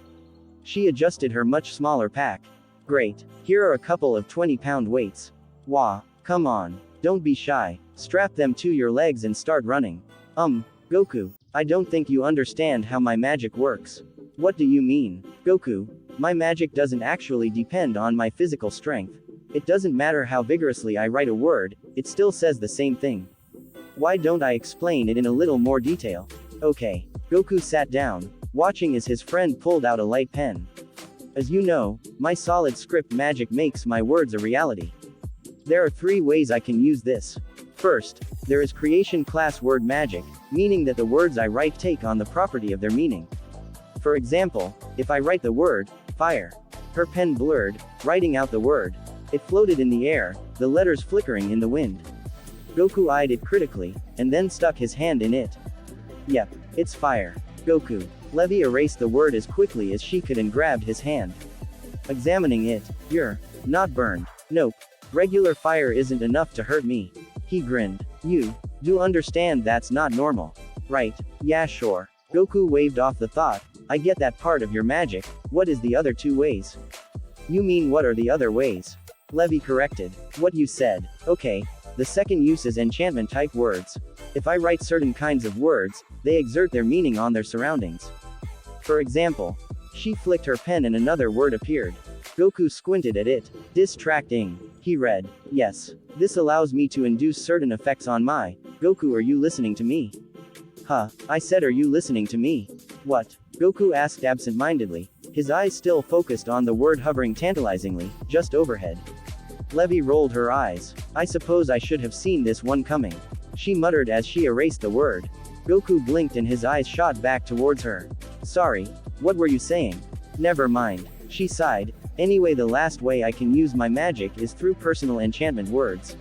She adjusted her much smaller pack. Great. Here are a couple of 20-pound weights. Wah, come on. Don't be shy. Strap them to your legs and start running. Goku, I don't think you understand how my magic works. What do you mean? Goku, my magic doesn't actually depend on my physical strength. It doesn't matter how vigorously I write a word, it still says the same thing. Why don't I explain it in a little more detail? Okay. Goku sat down, watching as his friend pulled out a light pen. As you know, my solid script magic makes my words a reality. There are 3 ways I can use this. First, there is creation class word magic, meaning that the words I write take on the property of their meaning. For example, if I write the word, fire. Her pen blurred, writing out the word. It floated in the air, the letters flickering in the wind. Goku eyed it critically, and then stuck his hand in it. Yep, it's fire. Goku. Levy erased the word as quickly as she could and grabbed his hand. Examining it, you're not burned. Nope. Regular fire isn't enough to hurt me. He grinned. You do understand that's not normal. Right? Yeah, sure. Goku waved off the thought. I get that part of your magic. What is the other 2 ways? You mean what are the other ways? Levy corrected. What you said. Okay. The second use is enchantment type words. If I write certain kinds of words, they exert their meaning on their surroundings. For example, she flicked her pen and another word appeared. Goku squinted at it. Distracting. He read, yes. This allows me to induce certain effects on my. Goku, are you listening to me? Huh, I said, are you listening to me? What? Goku asked absent-mindedly, his eyes still focused on the word hovering tantalizingly, just overhead. Levy rolled her eyes. I suppose I should have seen this one coming. She muttered as she erased the word. Goku blinked and his eyes shot back towards her. Sorry, what were you saying? Never mind. She sighed. Anyway, the last way I can use my magic is through personal enchantment words.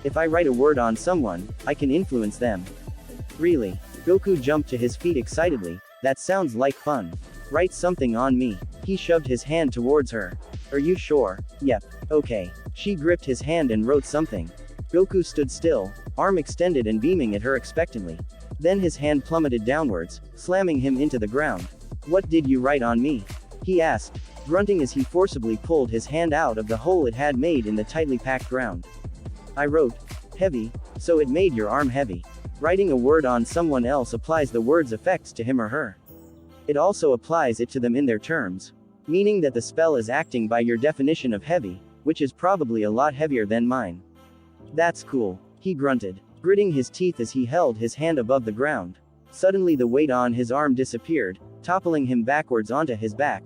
If I write a word on someone, I can influence them. Really? Goku jumped to his feet excitedly. That sounds like fun. Write something on me. He shoved his hand towards her. Are you sure? Yep. Okay. She gripped his hand and wrote something. Goku stood still, arm extended and beaming at her expectantly. Then his hand plummeted downwards, slamming him into the ground. What did you write on me? He asked, grunting as he forcibly pulled his hand out of the hole it had made in the tightly packed ground. I wrote, heavy, so it made your arm heavy. Writing a word on someone else applies the word's effects to him or her. It also applies it to them in their terms, meaning that the spell is acting by your definition of heavy, which is probably a lot heavier than mine. That's cool, he grunted, gritting his teeth as he held his hand above the ground. Suddenly the weight on his arm disappeared, toppling him backwards onto his back.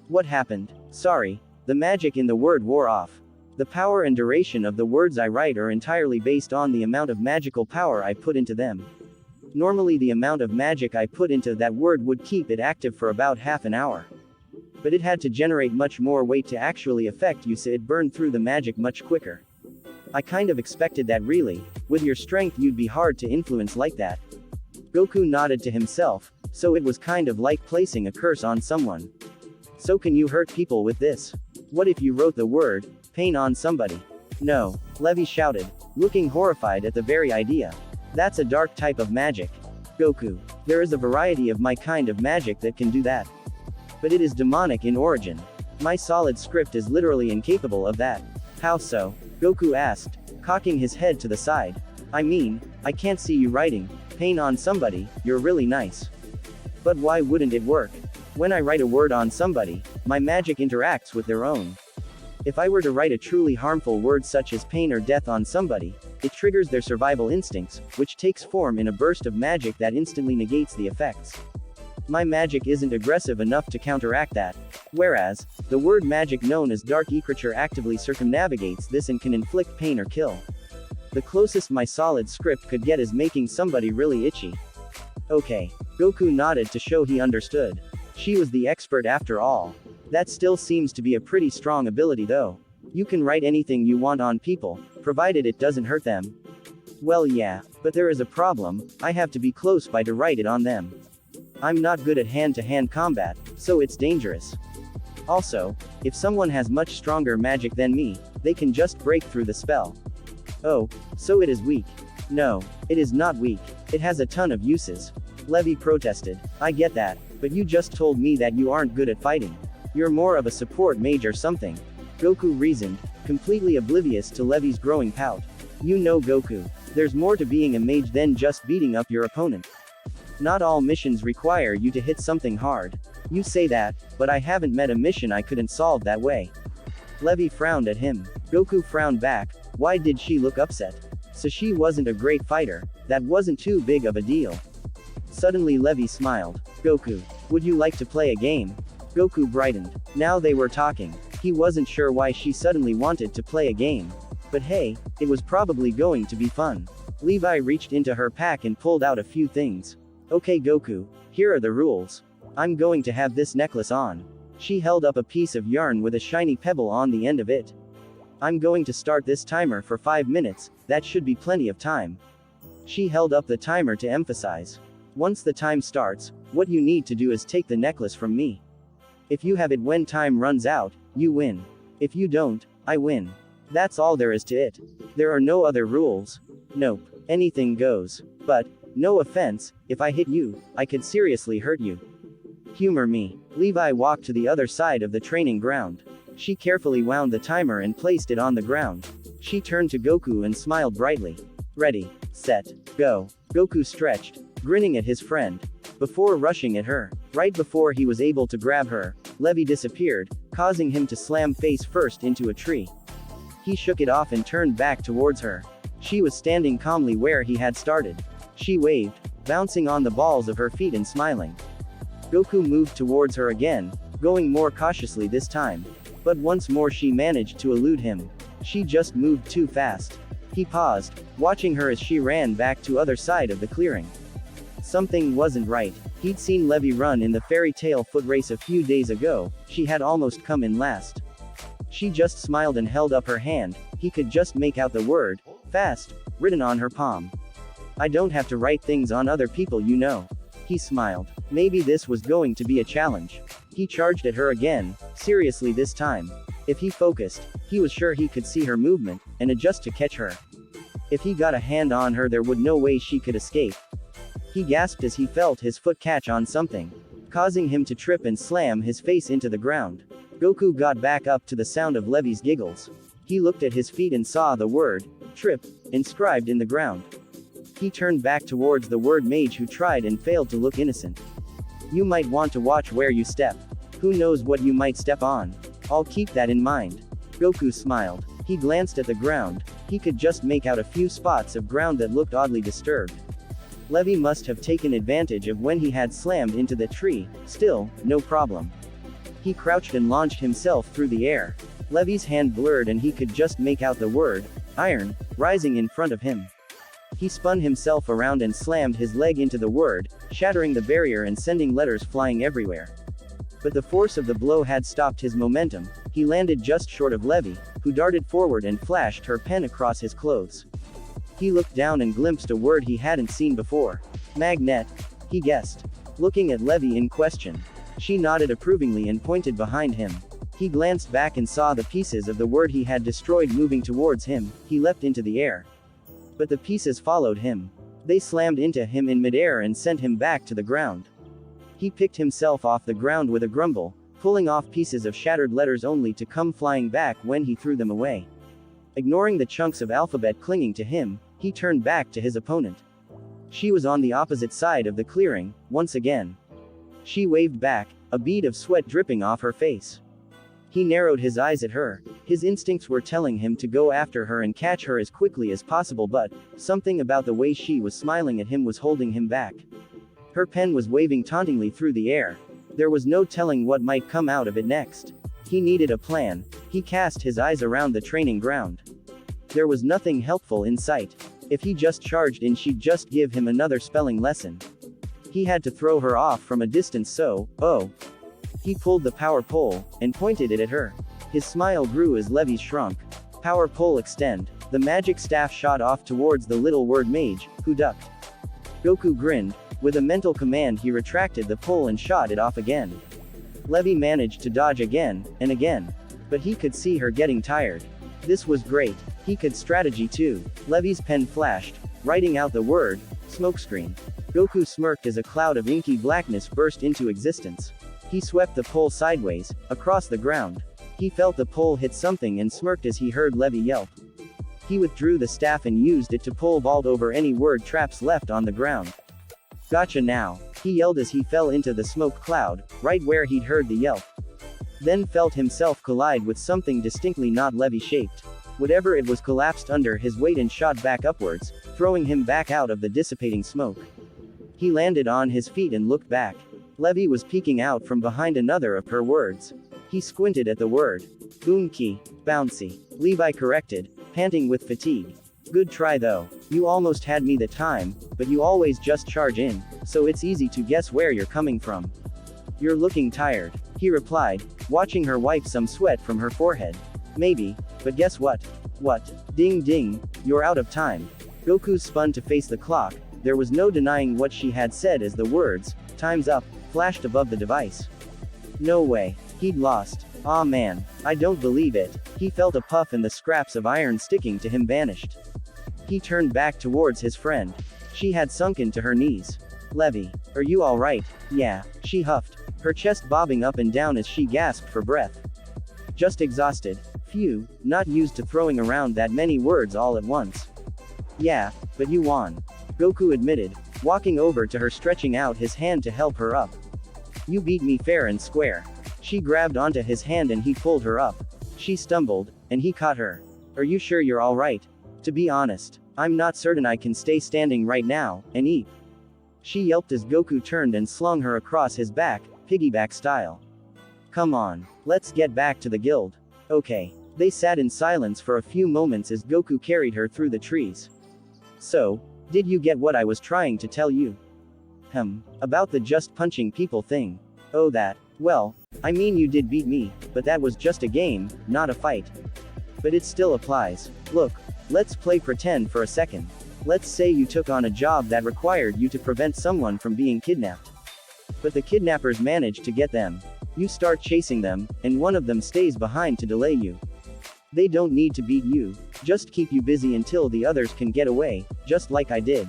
What happened? Sorry, the magic in the word wore off. The power and duration of the words I write are entirely based on the amount of magical power I put into them. Normally the amount of magic I put into that word would keep it active for about half an hour. But it had to generate much more weight to actually affect you, so it burned through the magic much quicker. I kind of expected that really, with your strength you'd be hard to influence like that. Goku nodded to himself, so it was kind of like placing a curse on someone. So can you hurt people with this? What if you wrote the word, pain on somebody? No, Levy shouted, looking horrified at the very idea. That's a dark type of magic. Goku, there is a variety of my kind of magic that can do that. But it is demonic in origin. My solid script is literally incapable of that. How so? Goku asked, cocking his head to the side. I mean, I can't see you writing pain on somebody, you're really nice. But why wouldn't it work? When I write a word on somebody, my magic interacts with their own. If I were to write a truly harmful word such as pain or death on somebody, it triggers their survival instincts, which takes form in a burst of magic that instantly negates the effects. My magic isn't aggressive enough to counteract that. Whereas, the word magic known as dark creature actively circumnavigates this and can inflict pain or kill. The closest my solid script could get is making somebody really itchy. Okay. Goku nodded to show he understood. She was the expert after all. That still seems to be a pretty strong ability though. You can write anything you want on people, provided it doesn't hurt them. Well yeah, but there is a problem, I have to be close by to write it on them. I'm not good at hand-to-hand combat, so it's dangerous. Also, if someone has much stronger magic than me, they can just break through the spell. Oh, so it is weak. No, it is not weak, it has a ton of uses. Levy protested. I get that, but you just told me that you aren't good at fighting. You're more of a support mage or something. Goku reasoned, completely oblivious to Levy's growing pout. You know Goku, there's more to being a mage than just beating up your opponent. Not all missions require you to hit something hard. You say that, but I haven't met a mission I couldn't solve that way. Levy frowned at him. Goku frowned back. Why did she look upset? So she wasn't a great fighter, that wasn't too big of a deal. Suddenly Levy smiled. Goku, would you like to play a game? Goku brightened. Now they were talking. He wasn't sure why she suddenly wanted to play a game. But hey, it was probably going to be fun. Levi reached into her pack and pulled out a few things. Okay Goku, here are the rules. I'm going to have this necklace on. She held up a piece of yarn with a shiny pebble on the end of it. I'm going to start this timer for 5 minutes, that should be plenty of time. She held up the timer to emphasize. Once the time starts, what you need to do is take the necklace from me. If you have it when time runs out, you win. If you don't, I win. That's all there is to it. There are no other rules. Nope, anything goes. But, no offense, if I hit you, I could seriously hurt you. Humor me. Levi walked to the other side of the training ground. She carefully wound the timer and placed it on the ground. She turned to Goku and smiled brightly. Ready, set, go. Goku stretched, grinning at his friend. Before rushing at her, right before he was able to grab her, Levy disappeared, causing him to slam face first into a tree. He shook it off and turned back towards her. She was standing calmly where he had started. She waved, bouncing on the balls of her feet and smiling. Goku moved towards her again, going more cautiously this time. But once more she managed to elude him. She just moved too fast. He paused, watching her as she ran back to other side of the clearing. Something wasn't right. He'd seen Levy run in the fairy tale foot race a few days ago. She had almost come in last. She just smiled and held up her hand. He could just make out the word, fast, written on her palm. I don't have to write things on other people, you know. He smiled. Maybe this was going to be a challenge. He charged at her again, seriously this time. If he focused, he was sure he could see her movement, and adjust to catch her. If he got a hand on her, there would no way she could escape. He gasped as he felt his foot catch on something, causing him to trip and slam his face into the ground. Goku got back up to the sound of Levy's giggles. He looked at his feet and saw the word, trip, inscribed in the ground. He turned back towards the word mage, who tried and failed to look innocent. You might want to watch where you step. Who knows what you might step on? I'll keep that in mind. Goku smiled. He glanced at the ground. He could just make out a few spots of ground that looked oddly disturbed. Levy must have taken advantage of when he had slammed into the tree. Still, no problem. He crouched and launched himself through the air. Levy's hand blurred and he could just make out the word, iron, rising in front of him. He spun himself around and slammed his leg into the word, shattering the barrier and sending letters flying everywhere. But the force of the blow had stopped his momentum. He landed just short of Levy, who darted forward and flashed her pen across his clothes. He looked down and glimpsed a word he hadn't seen before. Magnet, he guessed. Looking at Levy in question. She nodded approvingly and pointed behind him. He glanced back and saw the pieces of the word he had destroyed moving towards him. He leapt into the air. But the pieces followed him. They slammed into him in midair and sent him back to the ground. He picked himself off the ground with a grumble, pulling off pieces of shattered letters only to come flying back when he threw them away. Ignoring the chunks of alphabet clinging to him, he turned back to his opponent. She was on the opposite side of the clearing, once again. She waved back, a bead of sweat dripping off her face. He narrowed his eyes at her. His instincts were telling him to go after her and catch her as quickly as possible, but something about the way she was smiling at him was holding him back. Her pen was waving tauntingly through the air. There was no telling what might come out of it next. He needed a plan. He cast his eyes around the training ground. There was nothing helpful in sight. If he just charged in, she'd just give him another spelling lesson. He had to throw her off from a distance, so, oh. He pulled the power pole, and pointed it at her. His smile grew as Levy shrunk. Power pole extend. The magic staff shot off towards the little word mage, who ducked. Goku grinned. With a mental command he retracted the pole and shot it off again. Levy managed to dodge again, and again. But he could see her getting tired. This was great. He could strategy too. Levy's pen flashed, writing out the word, smokescreen. Goku smirked as a cloud of inky blackness burst into existence. He swept the pole sideways, across the ground. He felt the pole hit something and smirked as he heard Levy yelp. He withdrew the staff and used it to pole vault over any word traps left on the ground. Gotcha now, he yelled as he fell into the smoke cloud, right where he'd heard the yelp. Then felt himself collide with something distinctly not Levy-shaped. Whatever it was collapsed under his weight and shot back upwards, throwing him back out of the dissipating smoke. He landed on his feet and looked back. Levy was peeking out from behind another of her words. He squinted at the word. Boomki, bouncy. Levi corrected, panting with fatigue. Good try though. You almost had me the time, but you always just charge in, so it's easy to guess where you're coming from. You're looking tired, he replied, watching her wipe some sweat from her forehead. Maybe, but guess what? What? Ding ding, you're out of time. Goku spun to face the clock. There was no denying what she had said as the words, time's up, flashed above the device. No way. He'd lost. Aw man, I don't believe it. He felt a puff and the scraps of iron sticking to him vanished. He turned back towards his friend. She had sunken to her knees. Levy, are you alright? Yeah, she huffed, her chest bobbing up and down as she gasped for breath. Just exhausted. Phew, not used to throwing around that many words all at once. Yeah, but you won. Goku admitted, walking over to her, stretching out his hand to help her up. You beat me fair and square. She grabbed onto his hand and he pulled her up. She stumbled, and he caught her. Are you sure you're alright? To be honest, I'm not certain I can stay standing right now, and eat. She yelped as Goku turned and slung her across his back, piggyback style. Come on, let's get back to the guild. Okay. They sat in silence for a few moments as Goku carried her through the trees. So, did you get what I was trying to tell you? About the just punching people thing. Oh that, well, I mean you did beat me, but that was just a game, not a fight. But it still applies. Look, let's play pretend for a second. Let's say you took on a job that required you to prevent someone from being kidnapped. But the kidnappers managed to get them. You start chasing them, and one of them stays behind to delay you. They don't need to beat you, just keep you busy until the others can get away, just like I did.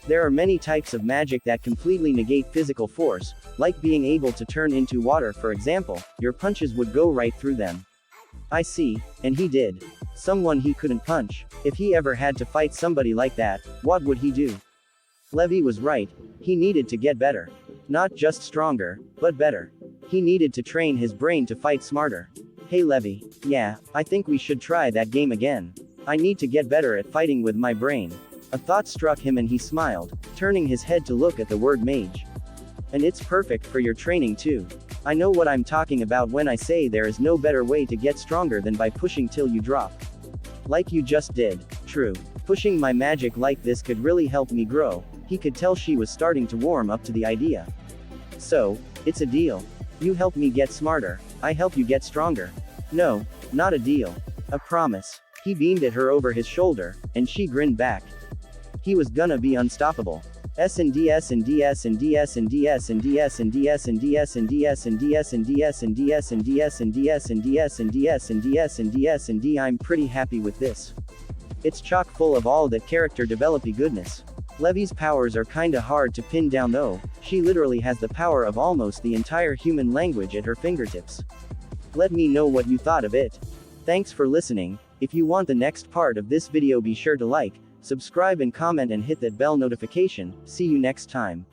There are many types of magic that completely negate physical force, like being able to turn into water for example, your punches would go right through them. I see, and he did. Someone he couldn't punch. If he ever had to fight somebody like that, what would he do? Levy was right, he needed to get better. Not just stronger, but better. He needed to train his brain to fight smarter. Hey Levy, yeah, I think we should try that game again. I need to get better at fighting with my brain. A thought struck him and he smiled, turning his head to look at the word mage. And it's perfect for your training too. I know what I'm talking about when I say there is no better way to get stronger than by pushing till you drop. Like you just did. True. Pushing my magic like this could really help me grow. He could tell she was starting to warm up to the idea. So, it's a deal. You help me get smarter, I help you get stronger. No, not a deal. A promise. He beamed at her over his shoulder, and she grinned back. He was gonna be unstoppable. S and DS and DS and DS and DS and DS and DS and DS and DS and DS and DS and DS and DS and DS and DS and DS and DS and DS and D. I'm pretty happy with this. It's chock full of all that character developy goodness. Levy's powers are kinda hard to pin down though, she literally has the power of almost the entire human language at her fingertips. Let me know what you thought of it. Thanks for listening. If you want the next part of this video, be sure to like, subscribe and comment and hit that bell notification. See you next time.